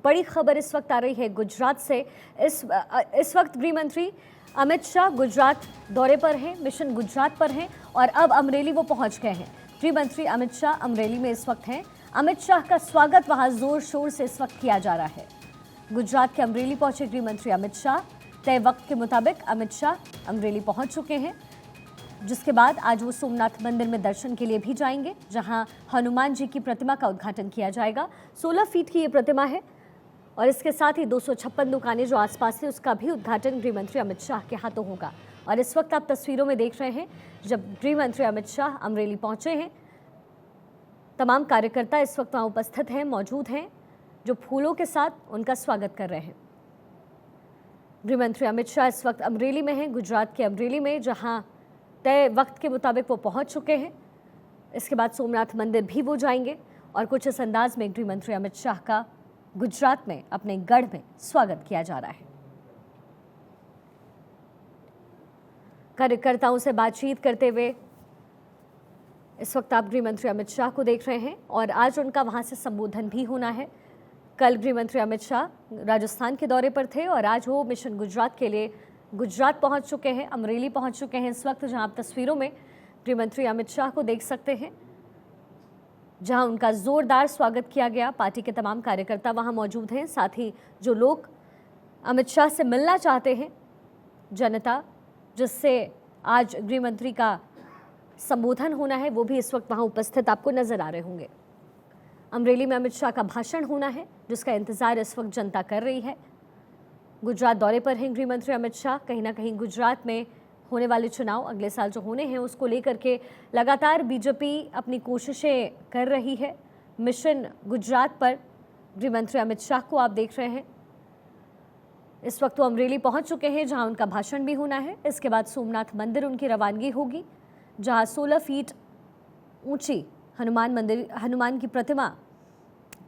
बड़ी खबर इस वक्त आ रही है गुजरात से। इस वक्त गृह मंत्री अमित शाह गुजरात दौरे पर हैं, मिशन गुजरात पर हैं और अब अमरेली वो पहुंच गए हैं। गृह मंत्री अमित शाह अमरेली में इस वक्त हैं। अमित शाह का स्वागत वहां जोर शोर से इस वक्त किया जा रहा है। गुजरात के अमरेली पहुंचे गृह मंत्री अमित शाह। तय वक्त के मुताबिक अमित शाह अमरेली पहुंच चुके हैं, जिसके बाद आज वो सोमनाथ मंदिर में दर्शन के लिए भी जाएंगे, जहां हनुमान जी की प्रतिमा का उद्घाटन किया जाएगा। 16 फीट की ये प्रतिमा है और इसके साथ ही 256 दुकानें जो आसपास है उसका भी उद्घाटन गृह मंत्री अमित शाह के हाथों होगा। और इस वक्त आप तस्वीरों में देख रहे हैं, जब गृह मंत्री अमित शाह अमरेली पहुंचे हैं, तमाम कार्यकर्ता इस वक्त वहाँ उपस्थित हैं, मौजूद हैं, जो फूलों के साथ उनका स्वागत कर रहे हैं। गृह मंत्री अमित शाह इस वक्त अमरेली में हैं, गुजरात के अमरेली में, जहां तय वक्त के मुताबिक वो पहुंच चुके हैं। इसके बाद सोमनाथ मंदिर भी वो जाएंगे और कुछ इस अंदाज में गृह मंत्री अमित शाह का गुजरात में अपने गढ़ में स्वागत किया जा रहा है। कार्यकर्ताओं से बातचीत करते हुए इस वक्त आप गृह मंत्री अमित शाह को देख रहे हैं और आज उनका वहां से संबोधन भी होना है। कल गृह मंत्री अमित शाह राजस्थान के दौरे पर थे और आज वो मिशन गुजरात के लिए गुजरात पहुंच चुके हैं, अमरेली पहुंच चुके हैं। इस वक्त जहां आप तस्वीरों में गृह मंत्री अमित शाह को देख सकते हैं, जहां उनका जोरदार स्वागत किया गया। पार्टी के तमाम कार्यकर्ता वहां मौजूद हैं, साथ ही जो लोग अमित शाह से मिलना चाहते हैं, जनता जिससे आज गृह मंत्री का संबोधन होना है, वो भी इस वक्त वहां उपस्थित आपको नजर आ रहे होंगे। अमरेली में अमित शाह का भाषण होना है, जिसका इंतजार इस वक्त जनता कर रही है। गुजरात दौरे पर हैं गृह मंत्री अमित शाह। कहीं ना कहीं गुजरात में होने वाले चुनाव अगले साल जो होने हैं, उसको लेकर के लगातार बीजेपी अपनी कोशिशें कर रही है। मिशन गुजरात पर गृह मंत्री अमित शाह को आप देख रहे हैं। इस वक्त वो अमरेली पहुंच चुके हैं, जहां उनका भाषण भी होना है। इसके बाद सोमनाथ मंदिर उनकी रवानगी होगी, जहां 16 फीट ऊंची हनुमान की प्रतिमा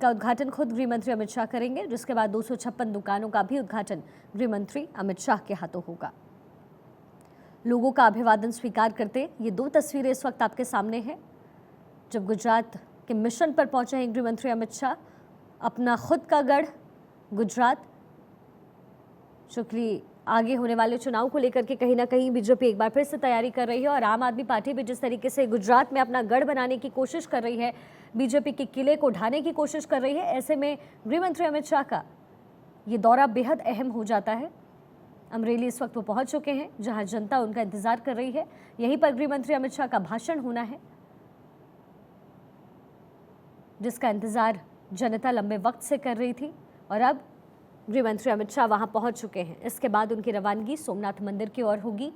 का उद्घाटन खुद गृह मंत्री अमित शाह करेंगे, जिसके बाद 256 दुकानों का भी उद्घाटन गृह मंत्री अमित शाह के हाथों होगा। लोगों का अभिवादन स्वीकार करते ये दो तस्वीरें इस वक्त आपके सामने हैं, जब गुजरात के मिशन पर पहुंचे हैं गृह मंत्री अमित शाह। अपना खुद का गढ़ गुजरात, चूंकि आगे होने वाले चुनाव को लेकर के कहीं ना कहीं बीजेपी एक बार फिर से तैयारी कर रही है और आम आदमी पार्टी भी जिस तरीके से गुजरात में अपना गढ़ बनाने की कोशिश कर रही है, बीजेपी के किले को ढाने की कोशिश कर रही है, ऐसे में गृह मंत्री अमित शाह का ये दौरा बेहद अहम हो जाता है। अमरेली इस वक्त वो पहुंच चुके हैं, जहां जनता उनका इंतजार कर रही है। यहीं पर गृह मंत्री अमित शाह का भाषण होना है, जिसका इंतजार जनता लंबे वक्त से कर रही थी और अब गृह मंत्री अमित शाह वहां पहुंच चुके हैं। इसके बाद उनकी रवानगी सोमनाथ मंदिर की ओर होगी,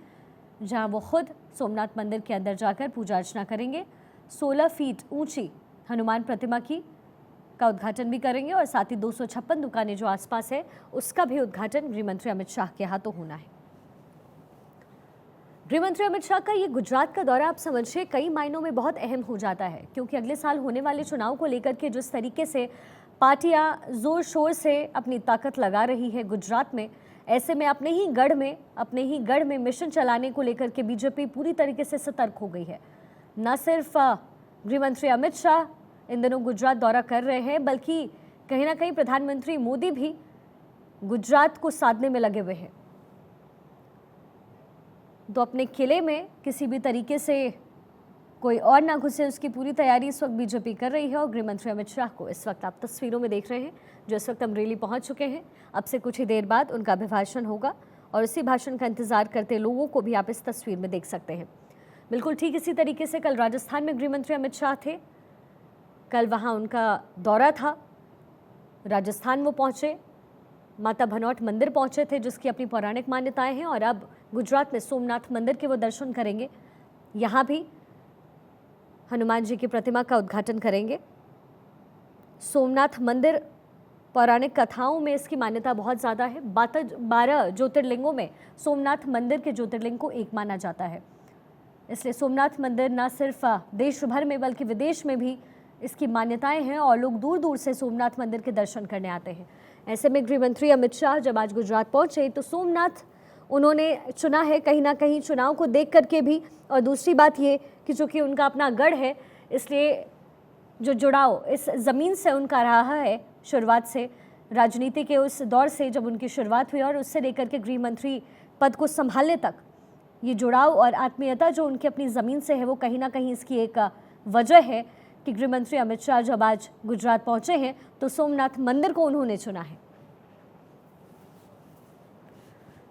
जहां वो खुद सोमनाथ मंदिर के अंदर जाकर पूजा अर्चना करेंगे। 16 फीट ऊंची हनुमान प्रतिमा का उद्घाटन भी करेंगे और साथ ही 256 दुकानें जो आसपास है, उसका भी उद्घाटन गृह मंत्री अमित शाह के हाथों होना है। गृह मंत्री अमित शाह का ये गुजरात का दौरा आप समझिए कई मायनों में बहुत अहम हो जाता है, क्योंकि अगले साल होने वाले चुनाव को लेकर के जिस तरीके से पार्टियां जोर शोर से अपनी ताकत लगा रही है गुजरात में, ऐसे में अपने ही गढ़ में मिशन चलाने को लेकर के बीजेपी पूरी तरीके से सतर्क हो गई है। न सिर्फ गृह मंत्री अमित शाह इन दिनों गुजरात दौरा कर रहे हैं, बल्कि कहीं ना कहीं प्रधानमंत्री मोदी भी गुजरात को साधने में लगे हुए हैं। तो अपने किले में किसी भी तरीके से कोई और ना घुसे, उसकी पूरी तैयारी इस वक्त बीजेपी कर रही है। और गृह मंत्री अमित शाह को इस वक्त आप तस्वीरों में देख रहे हैं, जो इस वक्त अमरेली पहुंच चुके हैं। अब से कुछ ही देर बाद उनका अभिभाषण होगा और उसी भाषण का इंतजार करते लोगों को भी आप इस तस्वीर में देख सकते हैं। बिल्कुल ठीक इसी तरीके से कल राजस्थान में गृह मंत्री अमित शाह थे। कल वहाँ उनका दौरा था, राजस्थान वो पहुँचे, माता भनौट मंदिर पहुँचे थे, जिसकी अपनी पौराणिक मान्यताएँ हैं। और अब गुजरात में सोमनाथ मंदिर के वो दर्शन करेंगे, यहाँ भी हनुमान जी की प्रतिमा का उद्घाटन करेंगे। सोमनाथ मंदिर पौराणिक कथाओं में इसकी मान्यता बहुत ज़्यादा है। 12 ज्योतिर्लिंगों में सोमनाथ मंदिर के ज्योतिर्लिंग को एक माना जाता है, इसलिए सोमनाथ मंदिर न सिर्फ देश भर में बल्कि विदेश में भी इसकी मान्यताएं हैं और लोग दूर दूर से सोमनाथ मंदिर के दर्शन करने आते हैं। ऐसे में गृह मंत्री अमित शाह जब आज गुजरात पहुंचे तो सोमनाथ उन्होंने चुना है, कहीं ना कहीं चुनाव को देख करके भी। और दूसरी बात ये कि चूँकि उनका अपना गढ़ है, इसलिए जो जुड़ाव इस ज़मीन से उनका रहा है शुरुआत से, राजनीति के उस दौर से जब उनकी शुरुआत हुई और उससे लेकर के गृह मंत्री पद को संभालने तक ये जुड़ाव और आत्मीयता जो उनकी अपनी ज़मीन से है, वो कहीं ना कहीं इसकी एक वजह है कि गृह मंत्री अमित शाह जब आज गुजरात पहुंचे हैं तो सोमनाथ मंदिर को उन्होंने चुना है।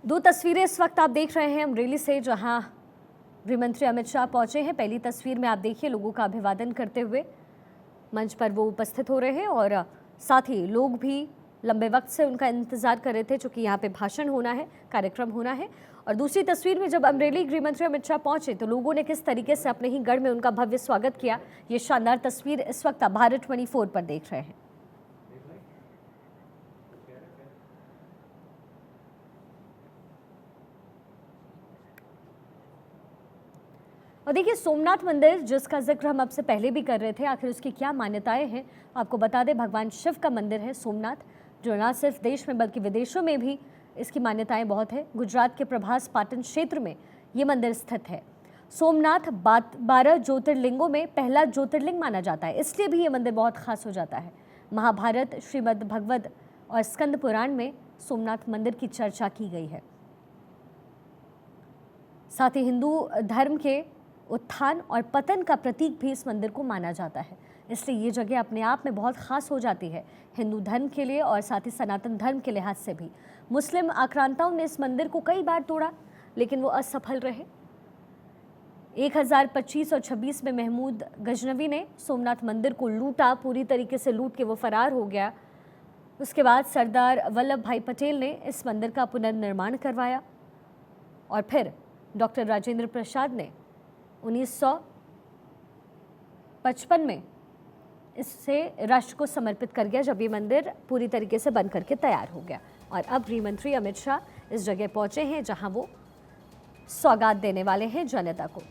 दो तस्वीरें इस वक्त आप देख रहे हैं अमरेली से, जहां गृह मंत्री अमित शाह पहुंचे हैं। पहली तस्वीर में आप देखिए लोगों का अभिवादन करते हुए मंच पर वो उपस्थित हो रहे हैं और साथ ही लोग भी लंबे वक्त से उनका इंतजार कर रहे थे, चूँकि यहाँ पे भाषण होना है, कार्यक्रम होना है। और दूसरी तस्वीर में जब अमरेली गृह मंत्री अमित शाह पहुंचे तो लोगों ने किस तरीके से अपने ही गढ़ में उनका भव्य स्वागत किया, ये शानदार तस्वीर इस वक्त आप भारत 24 पर देख रहे हैं। और देखिए सोमनाथ मंदिर जिसका जिक्र हम आपसे पहले भी कर रहे थे, आखिर उसकी क्या मान्यताएं हैं आपको बता दें। भगवान शिव का मंदिर है सोमनाथ, जो न सिर्फ देश में बल्कि विदेशों में भी इसकी मान्यताएं बहुत है। गुजरात के प्रभास पाटन क्षेत्र में ये मंदिर स्थित है। सोमनाथ 12 ज्योतिर्लिंगों में पहला ज्योतिर्लिंग माना जाता है, इसलिए भी ये मंदिर बहुत खास हो जाता है। महाभारत, श्रीमद् भगवत और स्कंद पुराण में सोमनाथ मंदिर की चर्चा की गई है। साथ ही हिंदू धर्म के उत्थान और पतन का प्रतीक भी इस मंदिर को माना जाता है, इसलिए ये जगह अपने आप में बहुत खास हो जाती है हिंदू धर्म के लिए और साथ ही सनातन धर्म के लिहाज से भी। मुस्लिम आक्रांताओं ने इस मंदिर को कई बार तोड़ा, लेकिन वो असफल रहे। 1025 और 26 में महमूद गजनवी ने सोमनाथ मंदिर को लूटा, पूरी तरीके से लूट के वो फरार हो गया। उसके बाद सरदार वल्लभ भाई पटेल ने इस मंदिर का पुनर्निर्माण करवाया और फिर डॉक्टर राजेंद्र प्रसाद ने 1955 में इससे राष्ट्र को समर्पित कर गया, जब ये मंदिर पूरी तरीके से बन करके तैयार हो गया। और अब गृह मंत्री अमित शाह इस जगह पहुंचे हैं जहां वो सौगात देने वाले हैं जनता को।